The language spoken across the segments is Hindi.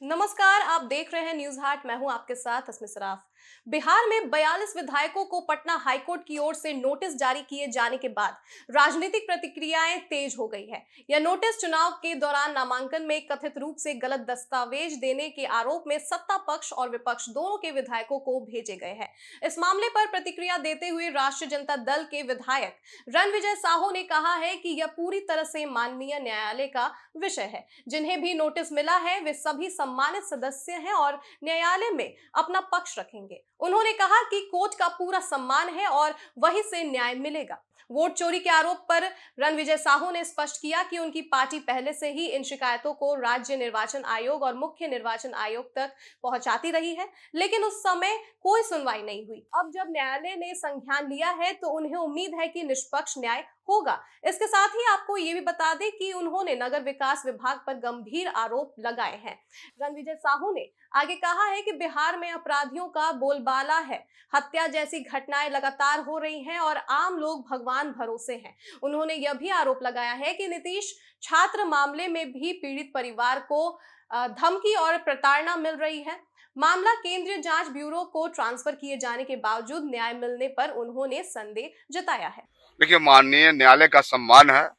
नमस्कार, आप देख रहे हैं न्यूज हाट। मैं हूं आपके साथ अस्मी सराफ। बिहार में 42 विधायकों को पटना हाईकोर्ट की ओर से नोटिस जारी किए जाने के बाद राजनीतिक प्रतिक्रियाएं तेज हो गई है। यह नोटिस चुनाव के दौरान नामांकन में कथित रूप से गलत दस्तावेज देने के आरोप में सत्ता पक्ष और विपक्ष दोनों के विधायकों को भेजे गए हैं। इस मामले पर प्रतिक्रिया देते हुए राष्ट्रीय जनता दल के विधायक रणविजय साहू ने कहा है कि यह पूरी तरह से माननीय न्यायालय का विषय है। जिन्हें भी नोटिस मिला है वे सभी सम्मानित सदस्य हैं और न्यायालय में अपना पक्ष रखेंगे। उन्होंने कहा कि कोर्ट का पूरा सम्मान है और वहीं से न्याय मिलेगा। वोट चोरी के आरोप पर रणविजय साहू ने स्पष्ट किया कि उनकी पार्टी पहले से ही इन शिकायतों को राज्य निर्वाचन आयोग और मुख्य निर्वाचन आयोग तक पहुंचाती रही है, लेकिन उस समय कोई सुनवाई नहीं हुई। अब जब न्यायालय ने संज्ञान लिया है तो उन्हें उम्मीद है कि निष्पक्ष न्याय होगा। इसके साथ ही आपको ये भी बता दें कि उन्होंने नगर विकास विभाग पर गंभीर आरोप लगाए हैं। रणविजय साहू ने आगे कहा है कि बिहार में अपराधियों का बोलबाला है। हत्या जैसी घटनाएं लगातार हो रही हैं और आम लोग भगवान भरोसे हैं। उन्होंने यह भी आरोप लगाया है कि नीतीश छात्र मामले में भी पीड़ित परिवार को धमकी और प्रताड़ना मिल रही है। मामला केंद्रीय जांच ब्यूरो को ट्रांसफर किए जाने के बावजूद न्याय मिलने पर उन्होंने संदेह जताया है। देखिए, माननीय न्यायालय का सम्मान है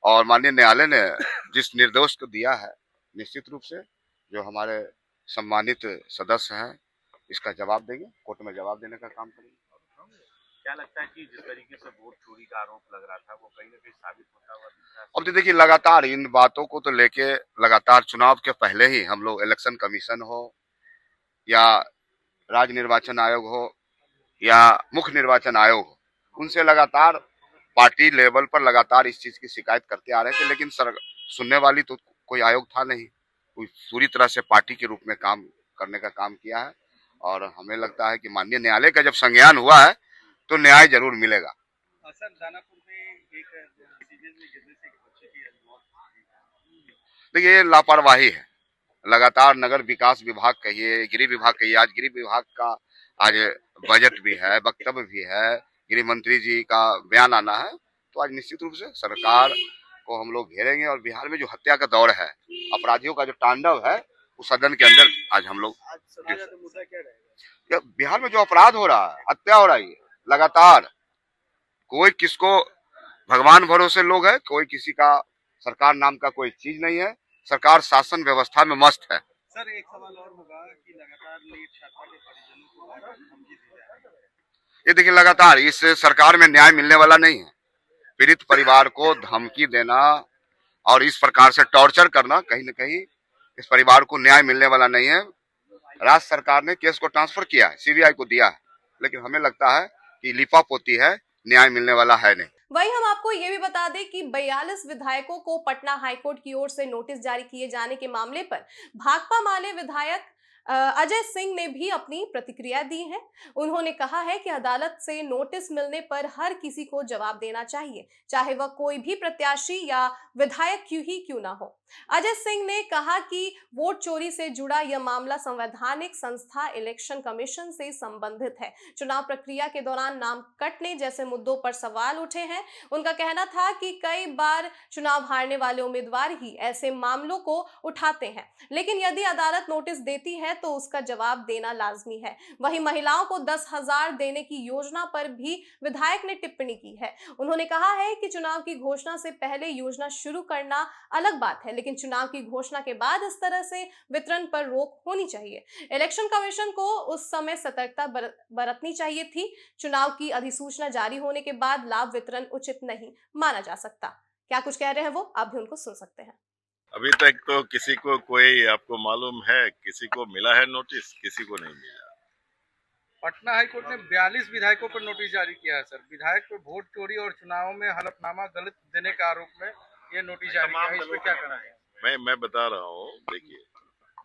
और माननीय न्यायालय ने जिस निर्दोष को दिया है, निश्चित रूप से जो हमारे सम्मानित सदस्य हैं इसका जवाब देंगे, कोर्ट में जवाब देने का काम करेंगे। क्या लगता है कि जिस तरीके से वोट चोरी का आरोप लग रहा था वो कहीं ना कहीं साबित होता हुआ दिख रहा है? अब तो देखिए, लगातार इन बातों को तो लेके लगातार चुनाव के पहले ही हम लोग इलेक्शन कमीशन हो या राज्य निर्वाचन आयोग हो या मुख्य निर्वाचन आयोग हो, उनसे लगातार पार्टी लेवल पर लगातार इस चीज की शिकायत करते आ रहे थे, लेकिन सुनने वाली तो कोई आयोग था नहीं। कोई पूरी तरह से पार्टी के रूप में काम करने का काम किया है और हमें लगता है कि माननीय न्यायालय का जब संज्ञान हुआ है तो न्याय जरूर मिलेगा। सर, दानापुर में एक सीरीज में गिरने से एक बच्चे की मौत हुई। देखिए, ये लापरवाही है। लगातार नगर विकास विभाग कहिए, गृह विभाग कहिए, आज गृह विभाग का आज बजट भी है, वक्तव्य भी है, गृह मंत्री जी का बयान आना है, तो आज निश्चित रूप से सरकार को हम लोग घेरेंगे और बिहार में जो हत्या का दौर है, अपराधियों का जो तांडव है, उस सदन के अंदर आज हम लोग मुद्दा क्या रहेगा? बिहार में जो अपराध हो रहा है, हत्या हो रही है लगातार, कोई किसको भगवान भरोसे लोग है, कोई किसी का सरकार नाम का कोई चीज नहीं है। सरकार शासन व्यवस्था में मस्त है। सर, एक सवाल और होगा कि लगातार नीट छात्रा के परिजनों को धमकी दी जा रही है। ये देखिए, लगातार इस सरकार में न्याय मिलने वाला नहीं है। पीड़ित परिवार को धमकी देना और इस प्रकार से टॉर्चर करना, कहीं न कहीं इस परिवार को न्याय मिलने वाला नहीं है। राज्य सरकार ने केस को ट्रांसफर किया है, सीबीआई को दिया है, लेकिन हमें लगता है कि लिपापोती है, न्याय मिलने वाला है नहीं। वहीं हम आपको ये भी बता दें कि 42 विधायकों को पटना हाईकोर्ट की ओर से नोटिस जारी किए जाने के मामले पर भाकपा माले विधायक अजय सिंह ने भी अपनी प्रतिक्रिया दी है। उन्होंने कहा है कि अदालत से नोटिस मिलने पर हर किसी को जवाब देना चाहिए, चाहे वह कोई भी प्रत्याशी या विधायक क्यों ना हो। अजय सिंह ने कहा कि वोट चोरी से जुड़ा यह मामला संवैधानिक संस्था इलेक्शन कमीशन से संबंधित है। चुनाव प्रक्रिया के दौरान नाम कटने जैसे मुद्दों पर सवाल उठे हैं। उनका कहना था कि कई बार चुनाव हारने वाले उम्मीदवार ही ऐसे मामलों को उठाते हैं, लेकिन यदि अदालत नोटिस देती है तो उसका जवाब देना लाजमी है। वहीं महिलाओं को 10,000 देने की योजना पर भी विधायक ने टिप्पणी की है। उन्होंने कहा है कि चुनाव की घोषणा से पहले योजना शुरू करना अलग बात है, लेकिन चुनाव की घोषणा के बाद इस तरह से वितरण पर रोक होनी चाहिए। इलेक्शन कमीशन को उस समय सतर्कता बरतनी चाहिए थी। चुनाव की अधिसूचना जारी होने के बाद लाभ वितरण उचित नहीं माना जा सकता। क्या कुछ कह रहे हैं वो, आप भी उनको सुन सकते हैं। अभी तक तो किसी को कोई आपको मालूम है किसी को मिला है नोटिस, किसी को नहीं मिला। पटना हाईकोर्ट ने 42 विधायकों पर नोटिस जारी किया है। सर, विधायक पर वोट चोरी और चुनाव में हलफनामा गलत देने के आरोप में ये नोटिस जारी किया है। इस पर क्या कहना है? मैं बता रहा हूँ, देखिए,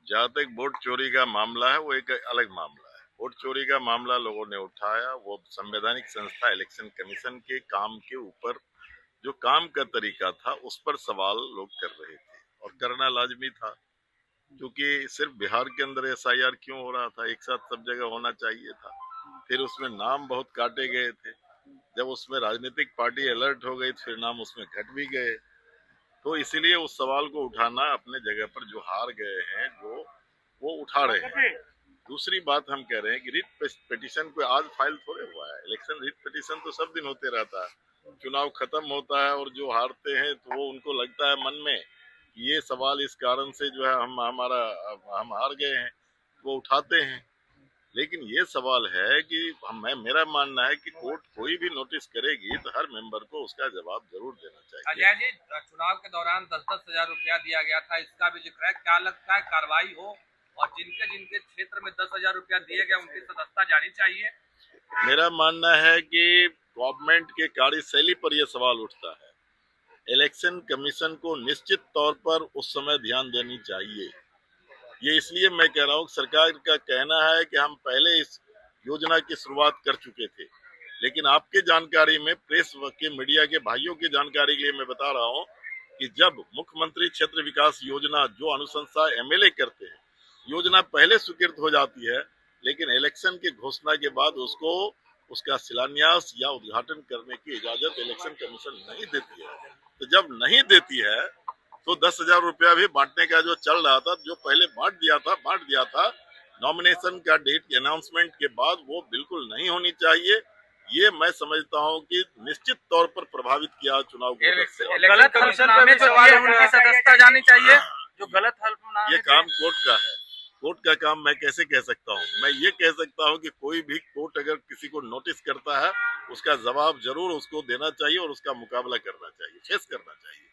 जहाँ तक वोट चोरी का मामला है वो एक अलग मामला है। वोट चोरी का मामला लोगों ने उठाया, वो संवैधानिक संस्था इलेक्शन कमीशन के काम के ऊपर जो काम का तरीका था उस पर सवाल लोग कर रहे थे और करना लाजमी था, क्योंकि सिर्फ बिहार के अंदर एसआईआर क्यों हो रहा था, एक साथ सब जगह होना चाहिए था। फिर उसमें नाम बहुत काटे गए थे, जब उसमें राजनीतिक पार्टी अलर्ट हो गई फिर नाम उसमें घट भी गए। तो इसीलिए उस सवाल को उठाना अपने जगह पर, जो हार गए हैं, जो वो उठा रहे हैं। दूसरी बात हम कह रहे हैं कि रिट पिटीशन कोई आज फाइल थोड़े हुआ है। इलेक्शन रिट पिटीशन तो सब दिन होते रहता है। चुनाव खत्म होता है और जो हारते हैं तो वो उनको लगता है मन में कि ये सवाल इस कारण से जो है हम हार गए हैं, वो उठाते हैं। लेकिन ये सवाल है कि मेरा मानना है कि कोर्ट कोई भी नोटिस करेगी तो हर मेंबर को उसका जवाब जरूर देना चाहिए। अजय जी, चुनाव के दौरान 10-10 हजार रुपया दिया गया था, इसका भी जिक्र है, क्या लगता है कार्रवाई हो और जिनके जिनके क्षेत्र में 10,000 रुपया दिए गए उनकी सदस्यता जानी चाहिए? मेरा मानना है कि गवर्नमेंट के कार्यशैली पर यह सवाल उठता है। इलेक्शन कमीशन को निश्चित तौर पर उस समय ध्यान देनी चाहिए। ये इसलिए मैं कह रहा हूँ, सरकार का कहना है कि हम पहले इस योजना की शुरुआत कर चुके थे, लेकिन आपके जानकारी में, प्रेस के मीडिया के भाइयों की जानकारी के लिए मैं बता रहा हूँ कि जब मुख्यमंत्री क्षेत्र विकास योजना जो अनुशंसा एमएलए करते हैं, योजना पहले स्वीकृत हो जाती है, लेकिन इलेक्शन की घोषणा के बाद उसका शिलान्यास या उद्घाटन करने की इजाजत इलेक्शन कमीशन नहीं देती है। तो जब नहीं देती है तो 10,000 रुपया भी बांटने का जो चल रहा था, जो पहले बांट दिया था नॉमिनेशन का डेट अनाउंसमेंट के बाद, वो बिल्कुल नहीं होनी चाहिए। ये मैं समझता हूँ कि निश्चित तौर पर प्रभावित किया चुनाव को। गलत हल्फनामे जो दिए उनकी सदस्यता जानी चाहिए, जो गलत हल्फनामे। ये काम कोर्ट का है। कोर्ट का काम मैं कैसे कह सकता हूँ? मैं ये कह सकता हूँ कि कोई भी कोर्ट अगर किसी को नोटिस करता है, उसका जवाब जरूर उसको देना चाहिए और उसका मुकाबला करना चाहिए, फेस करना चाहिए।